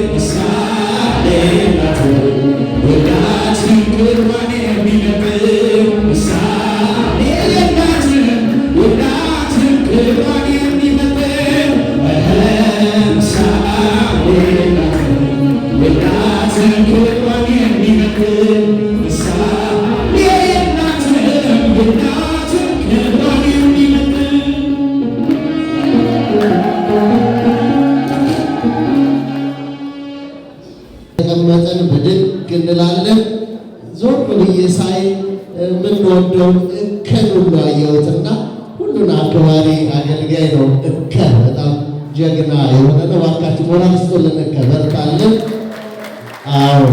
ምሳሌ ናት ወዳጅ ክብሯን የሚነግር ምሳሌ ናት ወዳጅ ክብሯን የሚነግር ምሳሌ ናት ወዳጅ ክብሯን የሚነግር ምሳሌ ናት ወዳጅ ክብሯን የሚነግር ተቀመጠን ብድግ እንላለን። ዞር ብዬ ሳይ የምንወደው እከን ሁሉ አየሁትና ሁሉን አክባሪ አገልጋይ ነው። እከን በጣም ጀግና የሆነ ነው። እባካችሁ ሞራል ስጡልን። እከን በርታለን። አዎ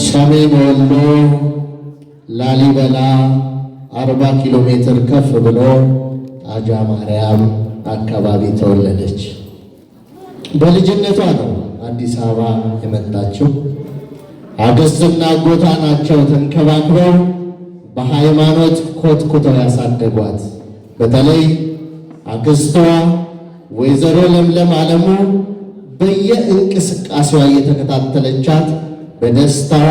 ሰሜን ወሎ ላሊበላ 40 ኪሎ ሜትር ከፍ ብሎ አጃ ማርያም አካባቢ ተወለደች። በልጅነቷ ነው አዲስ አበባ የመጣችው። አክስትና አጎቷ ናቸው ተንከባክበው በሃይማኖት ኮትኩተው ያሳደጓት። በተለይ አክስቷ ወይዘሮ ለምለም ዓለሙ በየእንቅስቃሴዋ እየተከታተለቻት በደስታዋ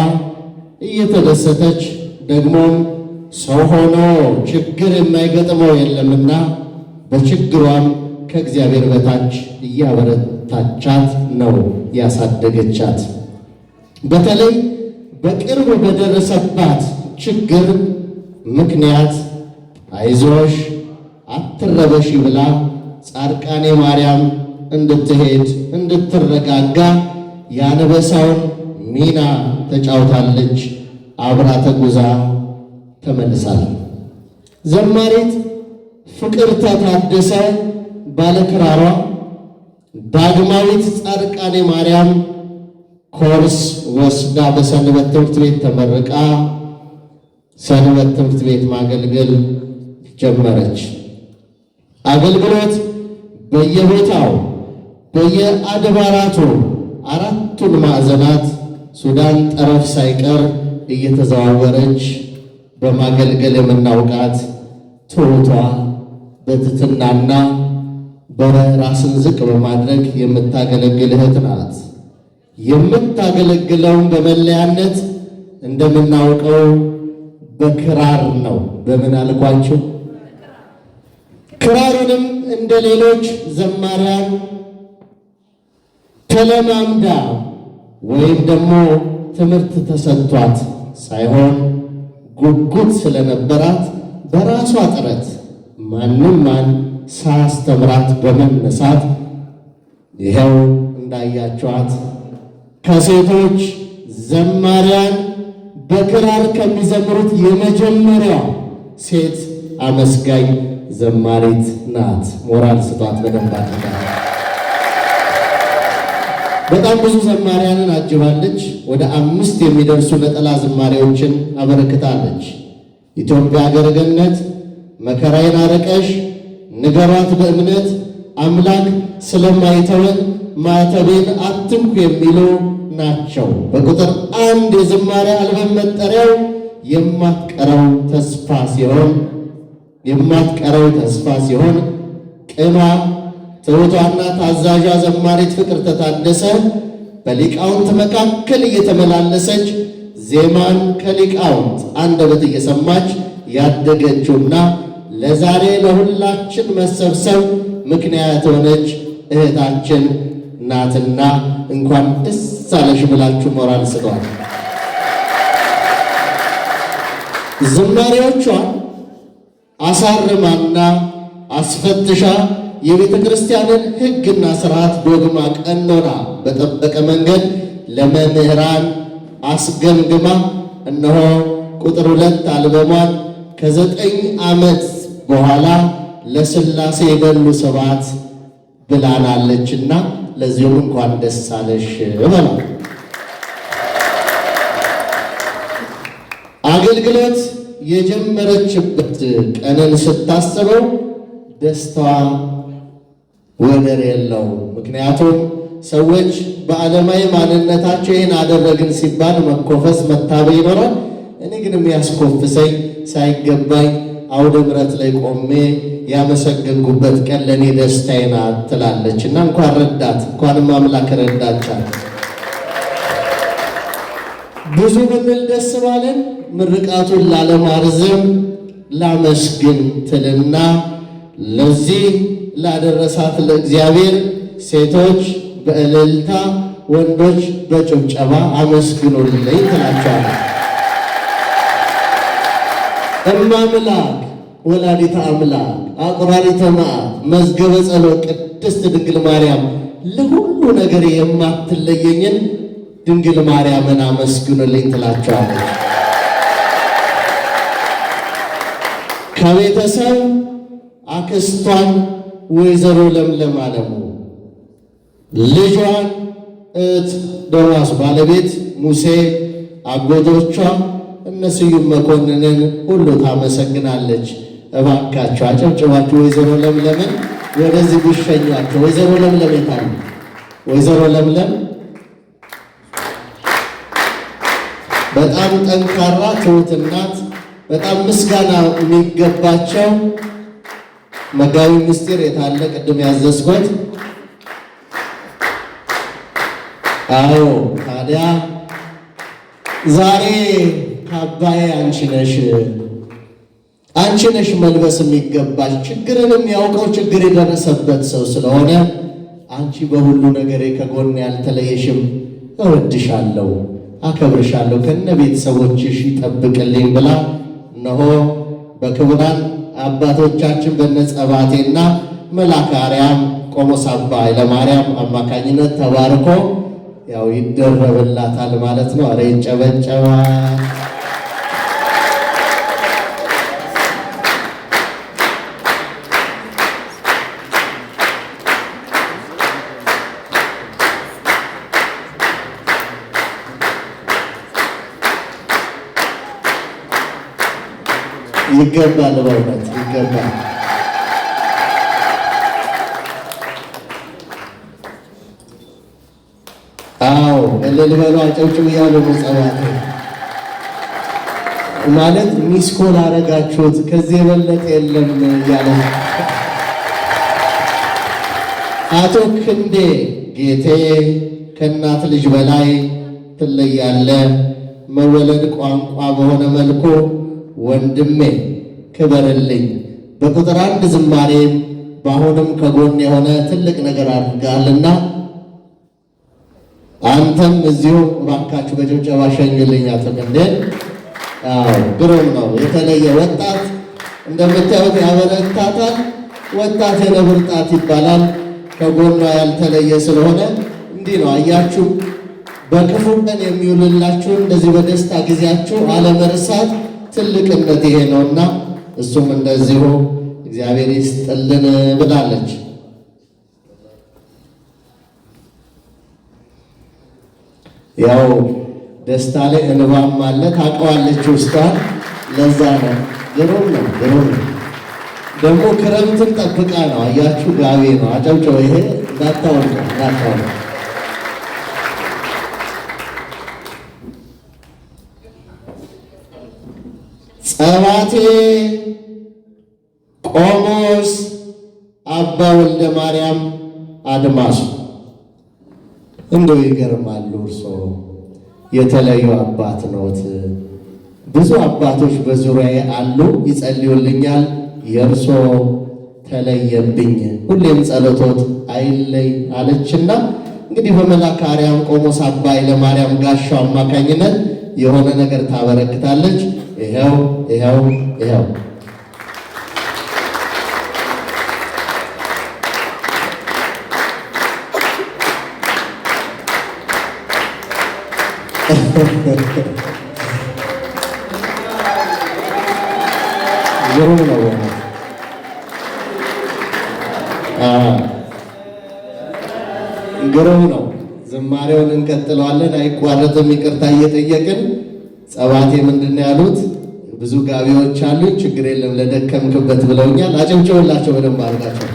እየተደሰተች ደግሞም ሰው ሆኖ ችግር የማይገጥመው የለምና በችግሯም ከእግዚአብሔር በታች እያበረታቻት ነው ያሳደገቻት። በተለይ በቅርብ በደረሰባት ችግር ምክንያት አይዞሽ አትረበሺ ብላ ጻድቃኔ ማርያም እንድትሄድ እንድትረጋጋ የአንበሳውን ሚና ተጫውታለች። አብራ ተጉዛ ተመልሳለች። ዘማሪት ፍቅርተ ታደሰ ባለክራሯ ዳግማዊት ጻድቃኔ ማርያም ኮርስ ወስዳ በሰንበት ትምህርት ቤት ተመርቃ ሰንበት ትምህርት ቤት ማገልገል ጀመረች። አገልግሎት በየቦታው በየአድባራቱ አራቱን ማዕዘናት ሱዳን ጠረፍ ሳይቀር እየተዘዋወረች በማገልገል የምናውቃት ትሑቷ በትሕትናና በራስን ዝቅ በማድረግ የምታገለግል እህት ናት። የምታገለግለውም በመለያነት እንደምናውቀው በክራር ነው። በምን አልኳችሁ? ክራሩንም እንደ ሌሎች ዘማሪያን ተለማምዳ ወይም ደግሞ ትምህርት ተሰጥቷት ሳይሆን ጉጉት ስለነበራት በራሷ ጥረት ማንም ሳያስተምራት በመነሳት ይኸው እንዳያቸዋት ከሴቶች ዘማሪያን በክራር ከሚዘምሩት የመጀመሪያው ሴት አመስጋኝ ዘማሪት ናት። ሞራል ስጧት በደንብ አድርጋ። በጣም ብዙ ዘማሪያንን አጅባለች። ወደ 5 የሚደርሱ ነጠላ ዝማሬዎችን አበረክታለች። ኢትዮጵያ ሀገረ ገነት፣ መከራዬን አርቀሽ፣ ንገሯት በእምነት፣ አምላክ ስለማይተወን፣ ማተቤን አትንኩ የሚሉ ናቸው። በቁጥር 1 የዝማሬ አልበም መጠሪያው የማትቀረው ተስፋ ሲሆን ቅኗ ትሑቷና ታዛዧ ዘማሪት ፍቅርተ ታደሰ በሊቃውንት መካከል እየተመላለሰች ዜማን ከሊቃውንት አንደበት እየሰማች ያደገችውና ለዛሬ ለሁላችን መሰብሰብ ምክንያት ሆነች እህታችን ናትና እንኳን ደስ አለሽ ብላችሁ ሞራል ስጧት። ዝማሬዎቿ አሳርማና አስፈትሻ የቤተ ክርስቲያንን ሕግና ሥርዓት ዶግማ ቀኖና በጠበቀ መንገድ ለመምህራን አስገምግማ እነሆ ቁጥር 2 አልበሟን ከ9 ዓመት በኋላ ለሥላሴ የበሉ ስብሐት ብላናለችና ለዚሁም እንኳን ደስ አለሽ በላ። አገልግሎት የጀመረችበት ቀንን ስታስበው ደስታዋ ወደር የለው። ምክንያቱም ሰዎች በዓለማዊ ማንነታቸው ይህን አደረግን ሲባል መኮፈስ መታበይ ይኖራል። እኔ ግን የሚያስኮፍሰኝ ሳይገባኝ አውደ ምሕረት ላይ ቆሜ ያመሰገንኩበት ቀን ለእኔ ደስታዬ ናት ትላለች እና እንኳን ረዳት፣ እንኳንም አምላክ ረዳቻት። ብዙ ብንል ደስ ባለን ምርቃቱን ላለማርዘም ላመስግን ትልና ለዚህ ላደረሳት ለእግዚአብሔር ሴቶች በእልልታ ወንዶች በጭብጨባ አመስግኑልኝ ትላቸዋለች። እማምላክ ወላዲተ አምላክ አቁራሪተ መዓት መዝገበ ጸሎት ቅድስት ድንግል ማርያም ለሁሉ ነገር የማትለየኝን ድንግል ማርያምን አመስግኑልኝ ትላቸዋለች። ከቤተሰብ አክስቷን ወይዘሮ ለምለም ዓለሙ፣ ልጇን እህት ዶራስ፣ ባለቤት ሙሴ፣ አጎቶቿ እነ ስዩም መኮንንን ሁሉ ታመሰግናለች። እባካችሁ አጨብጭባችሁ ወይዘሮ ለምለምን ወደዚህ ብሸኟቸው። ወይዘሮ ለምለም የታሉ? ወይዘሮ ለምለም በጣም ጠንካራ ትሁት እናት፣ በጣም ምስጋና የሚገባቸው መጋቢ ምስጢር የታለ ቅድም ያዘዝኩት? አዎ ታዲያ ዛሬ ካባዬ አንቺ ነሽ መልበስ የሚገባሽ። ችግርን የሚያውቀው ችግር የደረሰበት ሰው ስለሆነ አንቺ በሁሉ ነገሬ ከጎን ያልተለየሽም፣ እወድሻለሁ፣ አከብርሻለሁ፣ ከነ ቤተሰቦችሽ ይጠብቅልኝ ብላ እነሆ በክቡራን አባቶቻችን በነጸባቴና መልአከ አርያም ቆሞስ አባ ኃይለማርያም አማካኝነት ተባርኮ ያው ይደረብላታል ማለት ነው። አረ ይጨበጨባል። ይገባል፣ በእውነት ይገባል። አዎ እልል በሉ አጨብጭቡ እያሉ መጸዋት ማለት ሚስኮል አረጋችሁት ከዚህ የበለጠ የለም እያለ አቶ ክንዴ ጌቴ ከእናት ልጅ በላይ ትለያለ መወለድ ቋንቋ በሆነ መልኩ ወንድሜ ክበርልኝ። በቁጥር 1 ዝማሬም በአሁንም ከጎን የሆነ ትልቅ ነገር አድርጋልና አንተም እዚሁ እባካችሁ በጭብጨባ ሸኙልኝ። አቶ ክንዴ ግሩም ነው። የተለየ ወጣት እንደምታዩት ያበረታታል። ወጣት የነብር ጣት ይባላል። ከጎኗ ያልተለየ ስለሆነ እንዲህ ነው። አያችሁ፣ በክፉ ቀን የሚውልላችሁ እንደዚህ በደስታ ጊዜያችሁ አለመርሳት ትልቅነት ይሄ ነውና እሱም እንደዚሁ እግዚአብሔር ይስጥልን ብላለች። ያው ደስታ ላይ እንባም አለ ታውቀዋለች ውስጧን። ለዛ ነው ግሩም ነው። ደግሞ ክረምትን ጠብቃ ነው። አያችሁ ጋቢ ነው። አጨብጨው። ይሄ እንዳታወልቁ። ጸባቴ ቆሞስ አባ ወልደ ማርያም አድማሱ እንደው ይገርማሉ። እርሶ የተለዩ አባት ነዎት። ብዙ አባቶች በዙሪያዬ አሉ፣ ይጸልዩልኛል። የእርሶ ተለየብኝ፣ ሁሌም ጸሎቶት አይለይ አለችና እንግዲህ በመልአከ አርያም ቆሞስ አባ ኃይለማርያም ጋሻው አማካኝነት የሆነ ነገር ታበረክታለች። ይኸው ግሩም ነው። ግሩም ነው። ዝማሬውን እንቀጥለዋለን፣ አይቋረጥም። ይቅርታ እየጠየቅን ጸባቴ ምንድን ነው ያሉት? ብዙ ጋቢዎች አሉ፣ ችግር የለም ለደከምክበት ብለውኛል። አጨብጭቡላቸው በደንብ አድርጋቸው።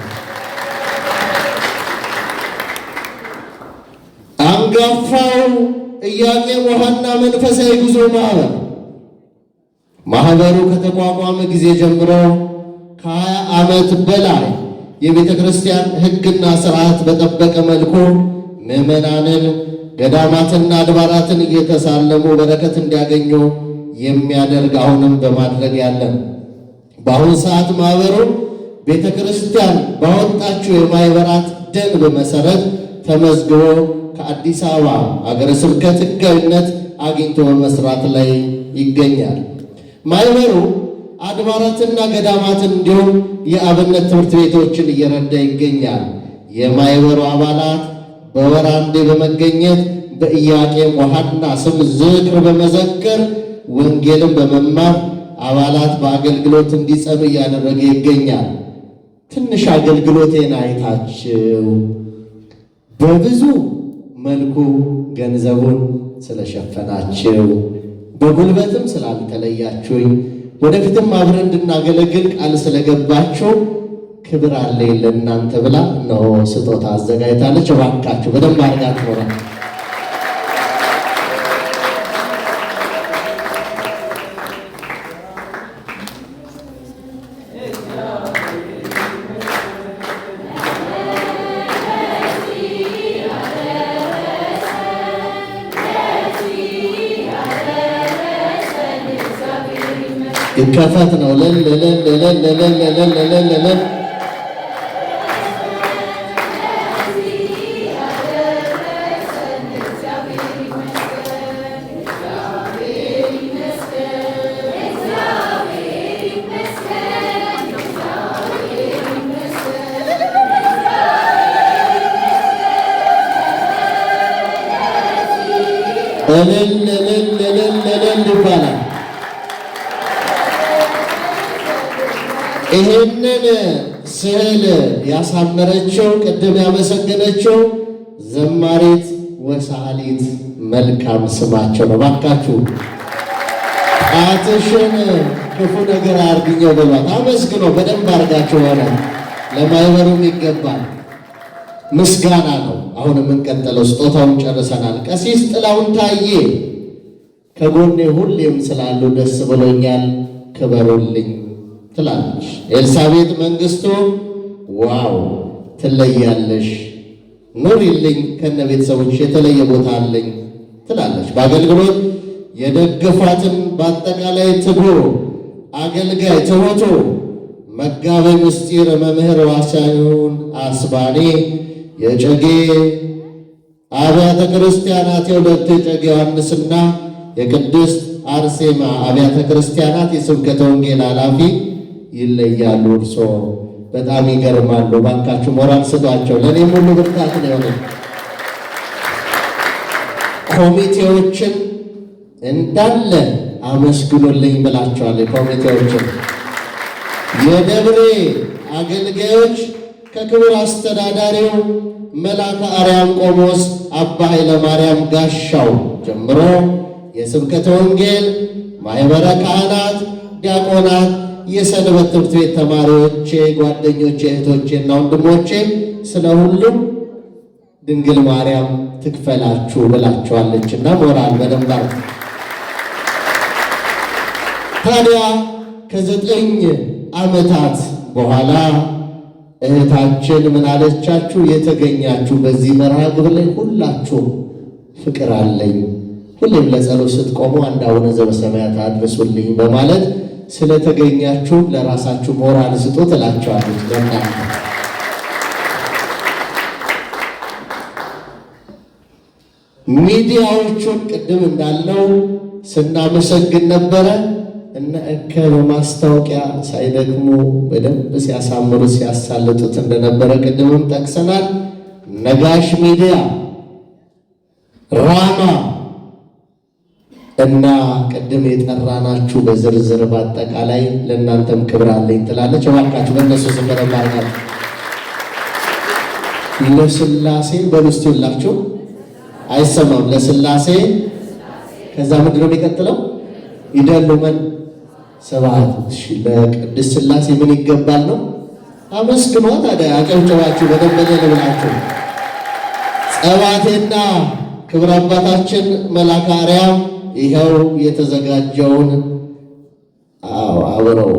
አንጋፋው ኢያቄም ወሐና መንፈሳዊ ጉዞ ማህበሩ ከተቋቋመ ጊዜ ጀምሮ ከ20 ዓመት በላይ የቤተ ክርስቲያን ሕግና ስርዓት በጠበቀ መልኩ ምዕመናንን ገዳማትና አድባራትን እየተሳለሙ በረከት እንዲያገኙ የሚያደርግ አሁንም በማድረግ ያለን። በአሁኑ ሰዓት ማህበሩ ቤተ ክርስቲያን ባወጣችው የማህበራት ደንብ መሰረት ተመዝግቦ ከአዲስ አበባ ሀገረ ስብከት ሕጋዊነት አግኝቶ በመስራት ላይ ይገኛል። ማህበሩ አድባራትና ገዳማትን እንዲሁም የአብነት ትምህርት ቤቶችን እየረዳ ይገኛል። የማህበሩ አባላት በወር አንዴ በመገኘት በኢያቄም ወሐና ስም ዝክር በመዘከር ወንጌልን በመማር አባላት በአገልግሎት እንዲጸኑ እያደረገ ይገኛል። ትንሽ አገልግሎቴን አይታችሁ በብዙ መልኩ ገንዘቡን ስለሸፈናችሁ በጉልበትም ስላልተለያችሁኝ ወደፊትም አብረን እንድናገለግል ቃል ስለገባችሁ ክብር አለኝ ለእናንተ ብላ እነሆ ስጦታ አዘጋጅታለች። እባካችሁ በደንብ አድርጋችሁ ነው ይከፈት ነው። ለለለለለለለለለለለ ይባላል። ይህንን ስዕል ያሳመረችው ቅድም ያመሰገነችው ዘማሪት ወሰዓሊት መልካም ስማቸው ነው። ባካችሁ ጣትሽን ክፉ ነገር አርግኘው በሏት። አመስግኖ በደንብ አርጋችሁ ሆነ ለማይበሩም ይገባል። ምስጋና ነው። አሁን የምንቀጥለው ስጦታውን ጨርሰናል። ቀሲስ ጥላሁን ታዬ ከጎኔ ሁሌም ስላሉ ደስ ብሎኛል፣ ክበሩልኝ ትላለች። ኤልሳቤጥ መንግስቱ ዋው ትለያለሽ፣ ኑሪልኝ፣ ከነ ቤተሰቦች የተለየ ቦታ አለኝ ትላለች። በአገልግሎት የደገፏትን በአጠቃላይ ትጉ አገልጋይ ትሁቱ መጋቤ ምስጢር መምህር ዋሳዩን አስባኔ የጨጌ አብያተ ክርስቲያናት የሁለቱ የጨጌ ዮሐንስና የቅድስት አርሴማ አብያተ ክርስቲያናት የስብከተ ወንጌል ኃላፊ ይለያሉ። እርሶ በጣም ይገርማሉ። ባካችሁ ሞራል ስጧቸው። ለእኔም ሁሉ ብርታት ነው የሆነ ኮሚቴዎችን እንዳለ አመስግኑልኝ ብላቸዋል። ኮሚቴዎችን የደብሬ አገልጋዮች ከክብር አስተዳዳሪው መልአከ አርያም ቆሞስ አባ ኃይለ ማርያም ጋሻው ጀምሮ የስብከተ ወንጌል ማኅበረ ካህናት፣ ዲያቆናት፣ የሰንበት ትምህርት ቤት ተማሪዎቼ፣ ጓደኞቼ፣ እህቶቼና ወንድሞቼ ስለ ሁሉም ድንግል ማርያም ትክፈላችሁ ብላችኋለችና ሞራል በደንባር። ታዲያ ከ9 ዓመታት በኋላ እህታችን ምን አለቻችሁ? የተገኛችሁ በዚህ መርሃ ግብር ላይ ሁላችሁም ፍቅር አለኝ፣ ሁሌም ለጸሎት ስትቆሙ አንድ አቡነ ዘበሰማያት አድርሱልኝ በማለት ስለተገኛችሁ ለራሳችሁ ሞራል ስጡ ትላቸዋለች። ለእናንተ ሚዲያዎቹን ቅድም እንዳለው ስናመሰግን ነበረ። እነ በማስታወቂያ ሳይደግሙ በደንብ ሲያሳምሩት ሲያሳልጡት እንደነበረ ቅድምም ጠቅሰናል። ነጋሽ ሚዲያ፣ ራማ እና ቅድም የጠራናችሁ በዝርዝር በአጠቃላይ ለእናንተም ክብር አለኝ ትላለች። እባካችሁ በእነሱ ስም በረባርጋል ለስላሴ በሉስቲ ሁላችሁ አይሰማም። ለስላሴ ከዛ ምንድን ነው የሚቀጥለው? ይደሉመን ሰባት ለቅድስት ሥላሴ ምን ይገባል ነው? አመስግኗ። ታዲያ አጨብጨባችሁ በደንብ ብላችሁ ጸባቴና ክብር አባታችን መልአከ አርያም ይኸው የተዘጋጀውን አብረው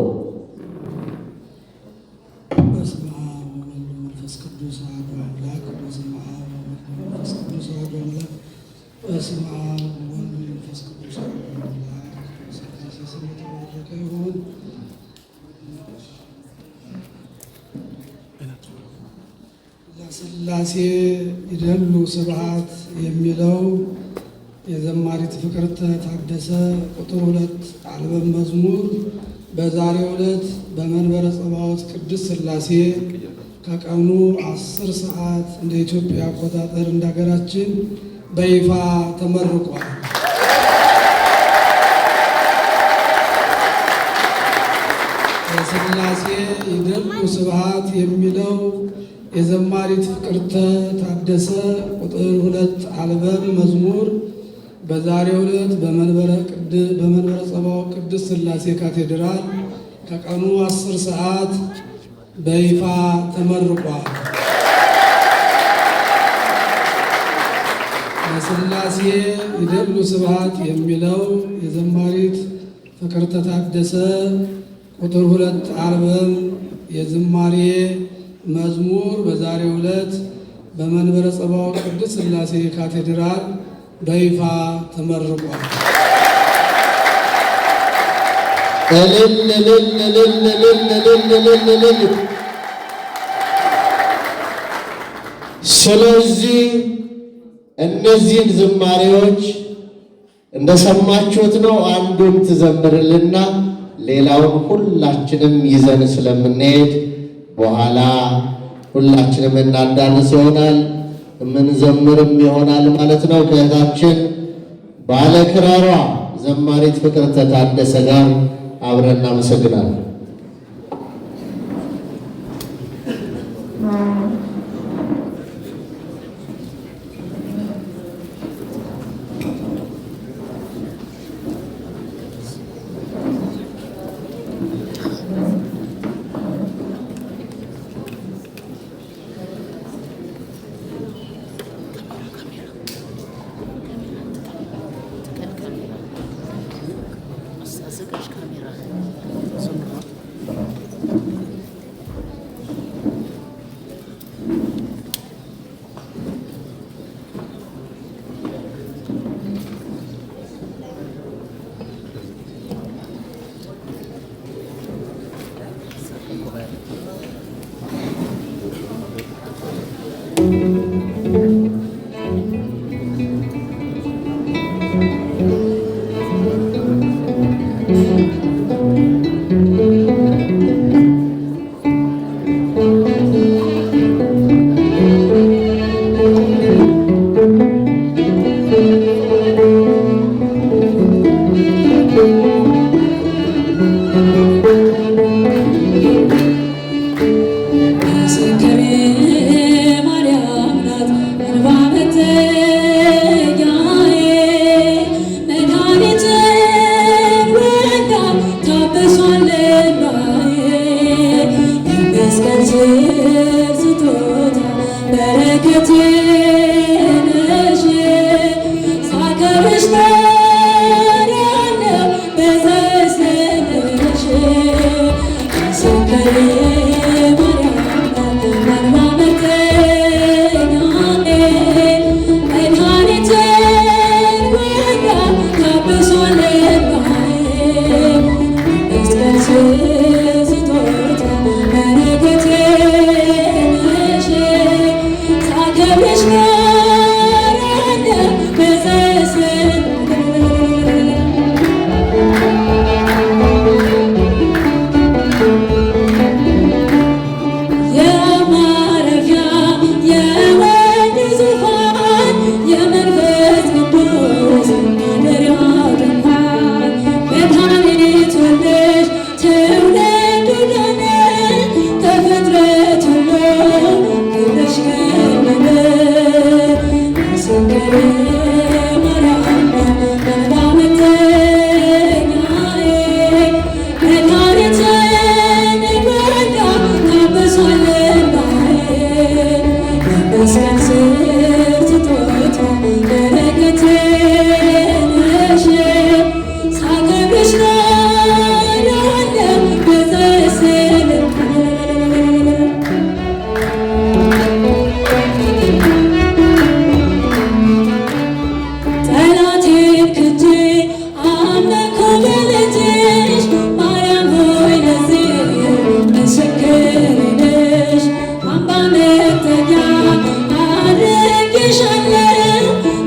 ሥላሴ ይደሉ ስብሐት የሚለው የዘማሪት ፍቅርተ ታደሰ ቁጥር 2 አልበም መዝሙር በዛሬው ዕለት በመንበረ ጸባዖት ቅድስት ሥላሴ ከቀኑ 10 ሰዓት እንደ ኢትዮጵያ አቆጣጠር እንደ ሀገራችን በይፋ ተመርቋል። ሥላሴ ይደሉ ስብሐት የሚለው የዘማሪት ፍቅርተ ታደሰ ቁጥር 2 አልበም መዝሙር በዛሬው ዕለት በመንበረ ጸባዖት ቅድስት ሥላሴ ካቴድራል ከቀኑ 10 ሰዓት በይፋ ተመርቋል። ሥላሴ ይደሉ ስብሐት የሚለው የዘማሪት ፍቅርተ ታደሰ ቁጥር 2 አልበም የዝማሬ መዝሙር በዛሬው ዕለት በመንበረ ጸባዖት ቅድስት ሥላሴ ካቴድራል በይፋ ተመርቋል። ስለዚህ እነዚህን ዝማሬዎች እንደሰማችሁት ነው። አንዱን ትዘምርልና ሌላውን ሁላችንም ይዘን ስለምንሄድ በኋላ ሁላችንም እናዳንስ ይሆናል፣ የምንዘምርም ይሆናል ማለት ነው። ከእህታችን ባለ ክራሯ ዘማሪት ፍቅርተ ታደሰ ጋር አብረን እናመሰግናለን።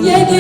Yeah.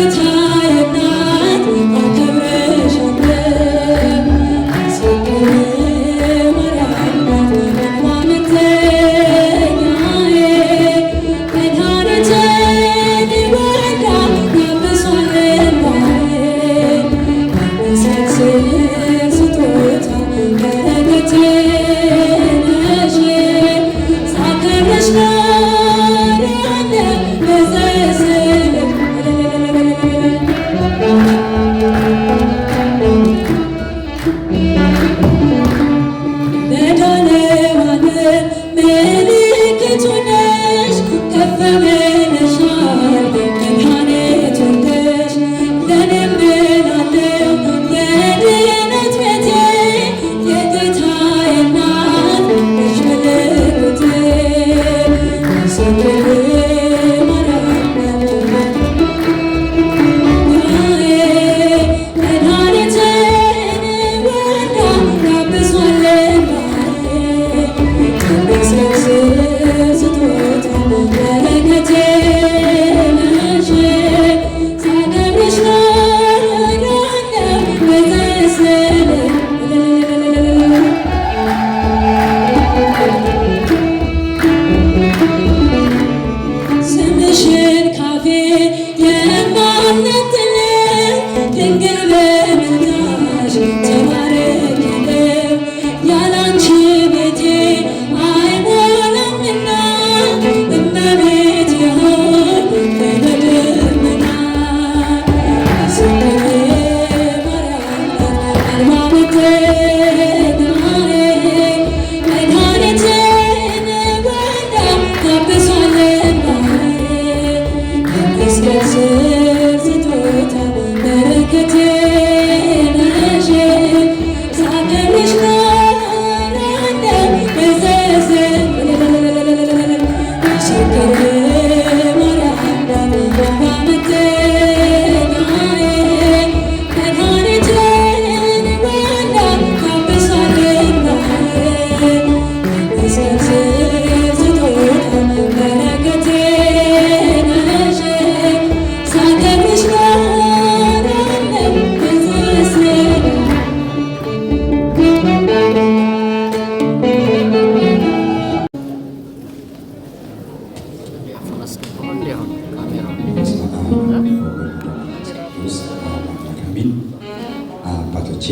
አባቶቼ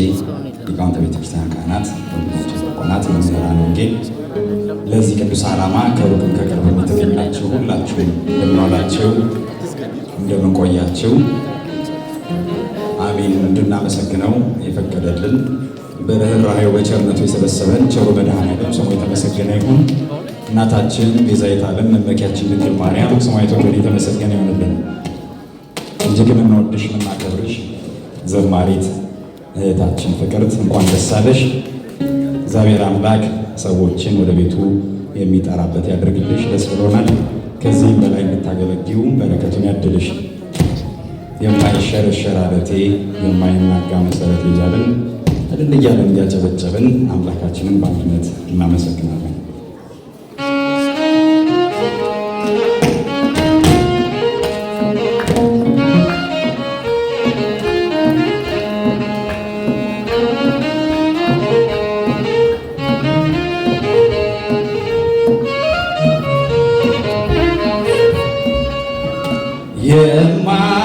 ሊቃውንተ ቤተክርስቲያን ካህናት፣ ወንድሞች ዲያቆናት፣ መምህራን ወንጌል ለዚህ ቅዱስ ዓላማ ከሩቅም ከቅርብም የተገኛችሁ ሁላችሁም እንደምንዋላችሁ እንደምንቆያችሁ አሜን። እንድናመሰግነው የፈቀደልን በርኅራኄው በቸርነቱ የሰበሰበን ቸሩ መድኃኔዓለም ስሙ የተመሰገነ ይሁን። እናታችን ቤዛዊተ ዓለም መመኪያችን ድንግል ማርያም ስሟ የተመሰገነ ይሁንልን። እጅግ የምንወድሽ የምናከብርሽ ዘማሪት እህታችን ፍቅርት እንኳን ደስ አለሽ። እግዚአብሔር አምላክ ሰዎችን ወደ ቤቱ የሚጠራበት ያደርግልሽ። ደስ ብሎናል። ከዚህም በላይ እንድታገለግዩ በረከቱን ያድልሽ። የማይሸረሸር ዓለቴ የማይናጋ መሰረት እያልን እልል እያልን እያጨበጨብን አምላካችንን በአንድነት እናመሰግናለን።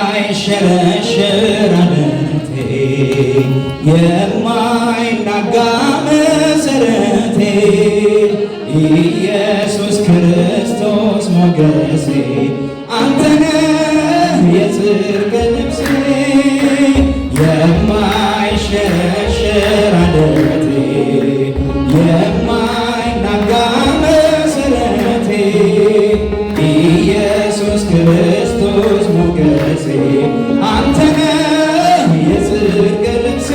የማይሸረሸር ዓለቴ የማይናጋ መሰረቴ ኢየሱስ ክርስቶስ ሞገሴ አንተነህ የጽድቅ ልብሴ የማይሸረሸር ዓለቴ የማይናጋ መሰረቴ ኢየሱስ ክርስቶስ ሞገሴ አንተነህ የጽድቅ ልብሴ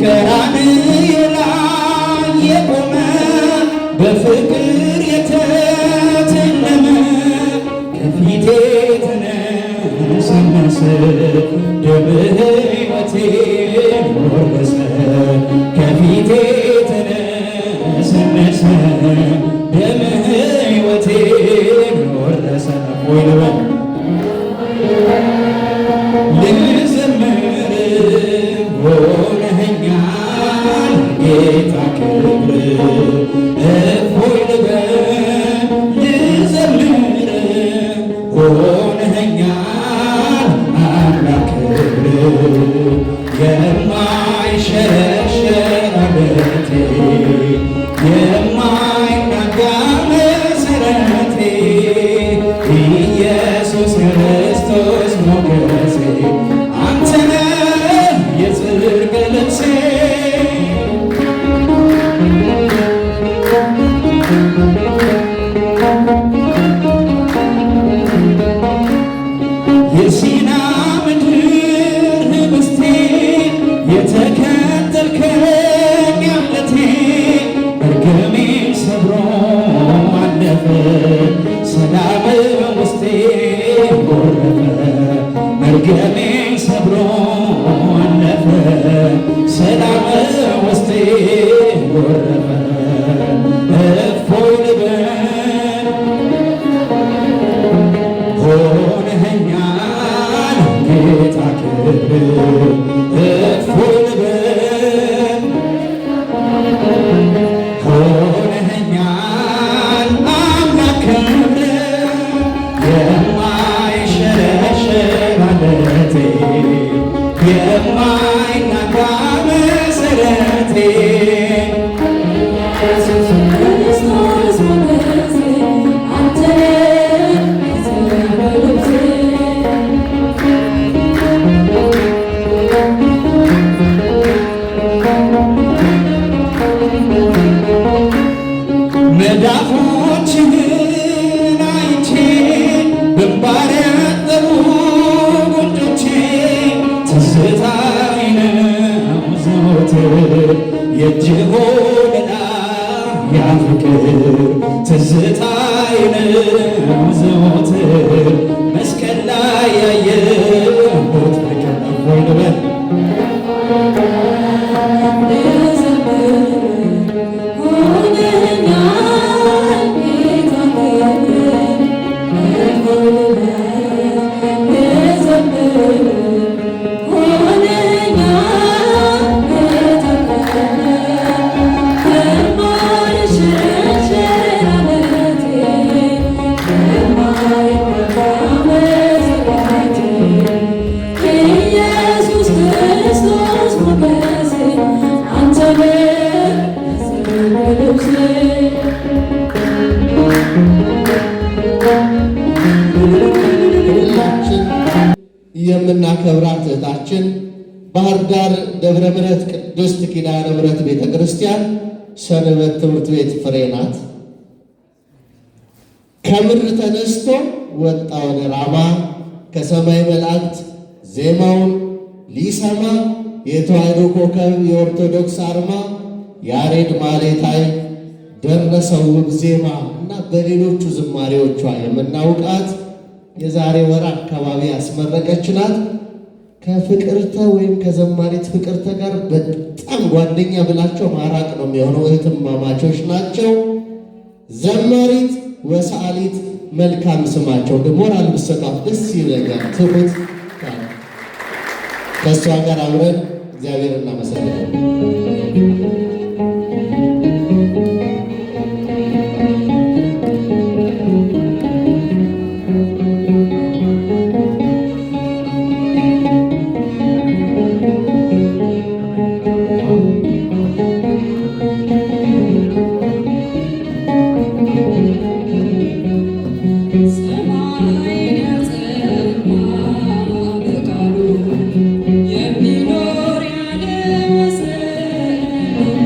ቀራንዮ ላይ የቆመ በፍቅር የተተለመ ከፊቴ ተነሰነሰ ደምህ ሕይወቴን ወረሰ ከፊቴ ተነሰነሰ ደምህ ሕይወቴን ወረሰ ወይ ልበል ልዘምር ሆነኸኛል ጌታ ክብር እፎይ ልበል ልዘምር ሆነኸኛል አምላክ ክብር የማይሸረሸር ዓለቴ የማይናጋ መሰረቴ ኢየሱስ ክርስቶስ ሞገሴ አንተነህ የጽድቅ ልብሴ የሲና ምድር ህብስቴ የተከተልከኝ አምለቴ መርገሜን ሰብሮ አለፈ ሰላም በውስጤ ጎረፈ መርገሜን ሰብሮ አለፈ ሰላም በውስጤ ጎረፈ እፎይ ልበል ሆነኸኛል ጌታ ክብር እፎይ ልበል ሆነኸኛል አምላክ ክብር የማይሸረሸር ዓለቴ የማይናጋ መሰረቴ ኢየሱስ ክርስቶስ ሞገሴ አንተነህ የጽድቅ ልብሴ መዳፎችህን አይቼ ግንባር ያጠቡ ጉንጮቼ ትዝታዬ ነው ዘወትር የእጅህ ሆነና ያ ፍቅር ትዝታዬ ነው ዘወትር መስቀል ላይ ያየሁት ፍቅር እፎይ ልበል ሆነኛል ዳር ደብረ ምሕረት ቅድስት ኪዳነ ምሕረት ቤተ ክርስቲያን ሰንበት ትምህርት ቤት ፍሬ ናት። ከምድር ተነስቶ ወጣ ወደ ራማ ከሰማይ መላእክት ዜማውን ሊሰማ የተዋሕዶ ኮከብ የኦርቶዶክስ አርማ ያሬድ ማሌታይ ደረሰው ውብ ዜማ እና በሌሎቹ ዝማሬዎቿ የምናውቃት የዛሬ ወር አካባቢ ያስመረቀች ናት። ከፍቅርተ ወይም ከዘማሪት ፍቅርተ ጋር በጣም ጓደኛ ብላቸው ማራቅ ነው የሚሆነው። እህትማማቾች ናቸው። ዘማሪት ወሰዓሊት መልካም ስማቸው ሞራል ብሰጣት ደስ ይለኛል። ትሁት ከእሷ ጋር አብረን እግዚአብሔር እናመሰግናለን። የሚኖር ያለ ወሰን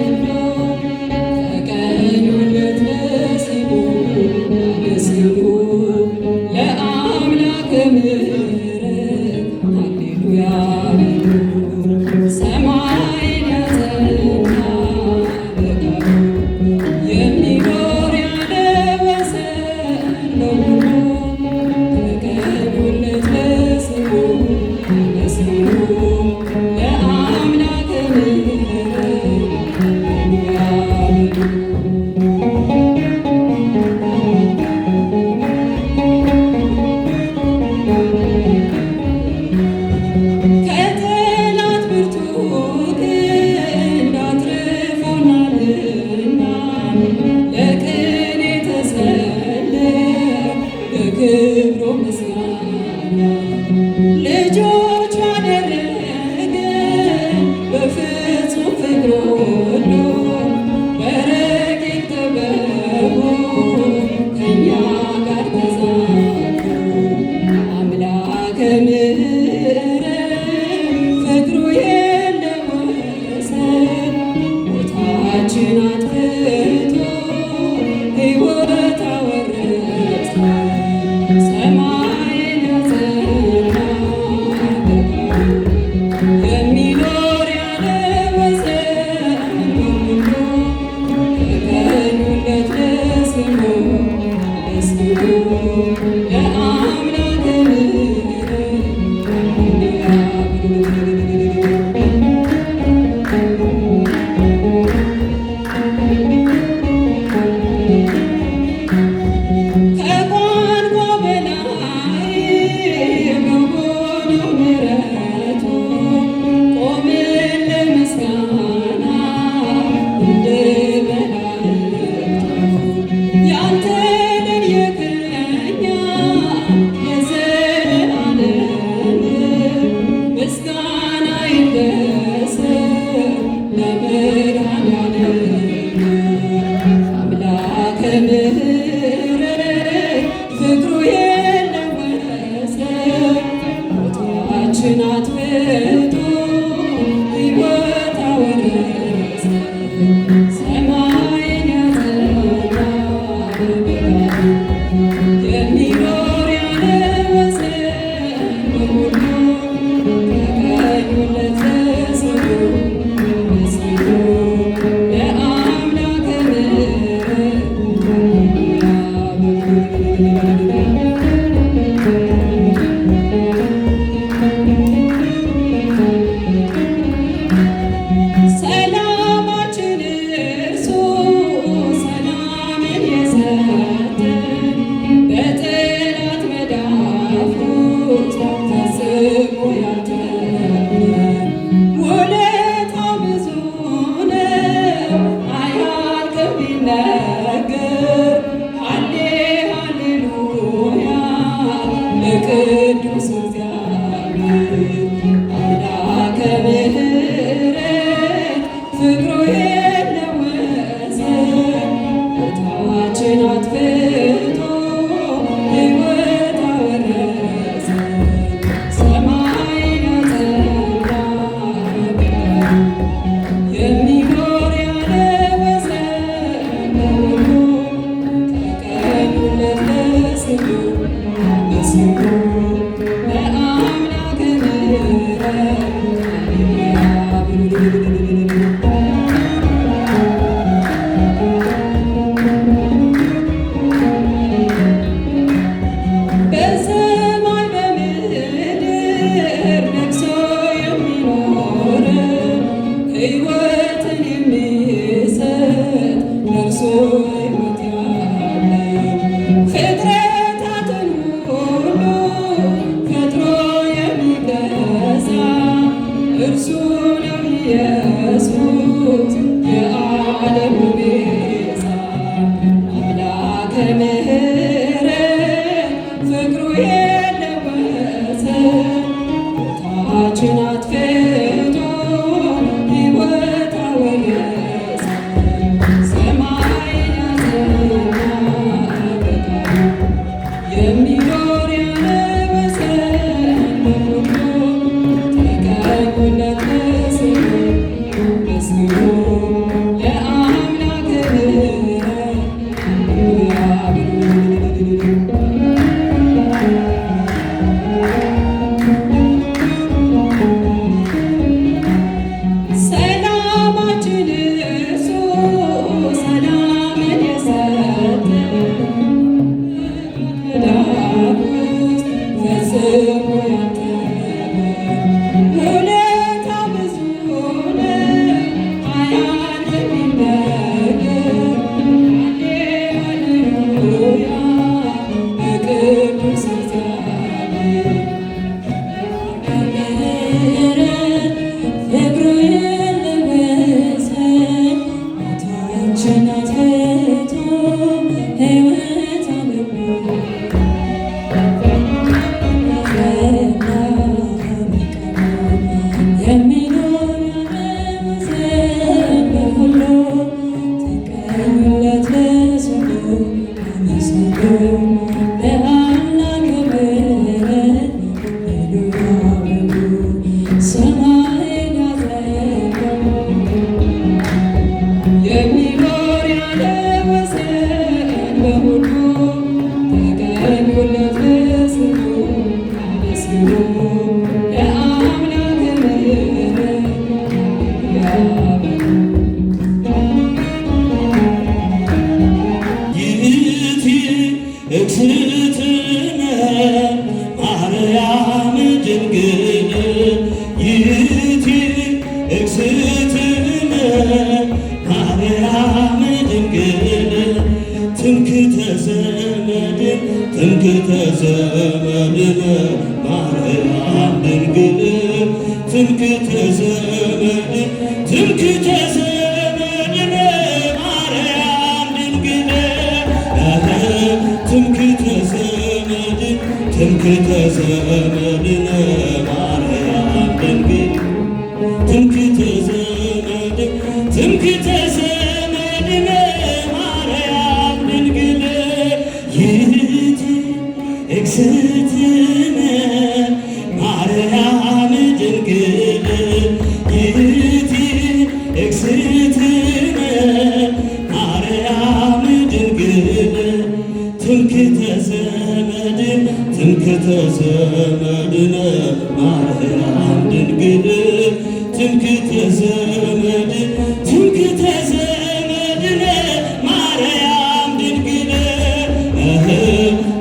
ነው ኢየሱስ የዓለሙ ቤዛ አምላከ ምሕረት ፍቅሩ የለወሰን ሞታችን አጥፍቶ ሕይወት አወረሰን ሰማይን ያጸና በቃሉ የሚኖር ያለ ወሰን በሁሉ ተቀኙለት ለስሙ ለአምላከ ምሕረት ሰላማችን እርሱ ሰላምን የሰጠ መዳፍ ውስጥ ፈጽሞ ያልተበ ውለታ ብዙ ነው አያልቅም ይነገር ሃሌሉያ በቅዱስ እግዚአብሔር ፍቅሩ የለወሰን ሞታችን አጥፍቶ ሕይወት የሚኖር ያለወሰን በሁሉ ተቀኙለት ለስሙ አመስግኑ ለአምላከ ምሕረት ሃሌሉያ በሉ ሰማይን ያጸና የሚኖር ያለ ወሰን በሁሉ ተቀኙለት ለስሙ አመስግኑ ለአምላከ ምሕረት ሃሌሉያ በሉ ይእቲ እግዝእትነ ማርያም ድንግል ይእቲ እግዝእትነ ማርያም ድንግል ትምክህተ ዘመድን ትምክህተ ዘመድነ ማርያም ድንግል ትምክህተ ዘመድን ትምክህተ ዘመድነ ማርያም ድንግል ትምክህተ ዘመድን ትምክህተ ዘመድነ ማርያም ድንግል ትምክህተ ዘመድን ትምክህተ ዘመድነ ማርያም ድንግል ይእቲ እግዝእትነ ማርያም ድንግል ይእቲ እግዝእትነ ማርያም ድንግል ትምክህተ ዘመድን ትምክህተ ዘመድነ ማርያም ድንግል ትምክህተ ዘመድን ትምክህተ ዘመድነ ማርያም ድንግል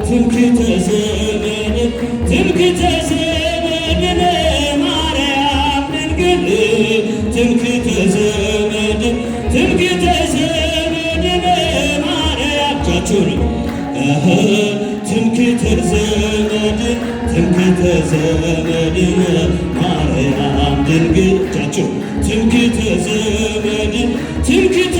ትምክህተ ዘመድን ትምክህተ ዘመድነ ማርያም ድንግል ትምክህተ ዘመድን ትምክህተ ዘመድነ ማርያም ቻቹን ትምክህተ ዘመድን ትምክህተ ዘመድነ ማርያም ድንግል ቻቹ ትምክህተ ዘመድን ትምክህተ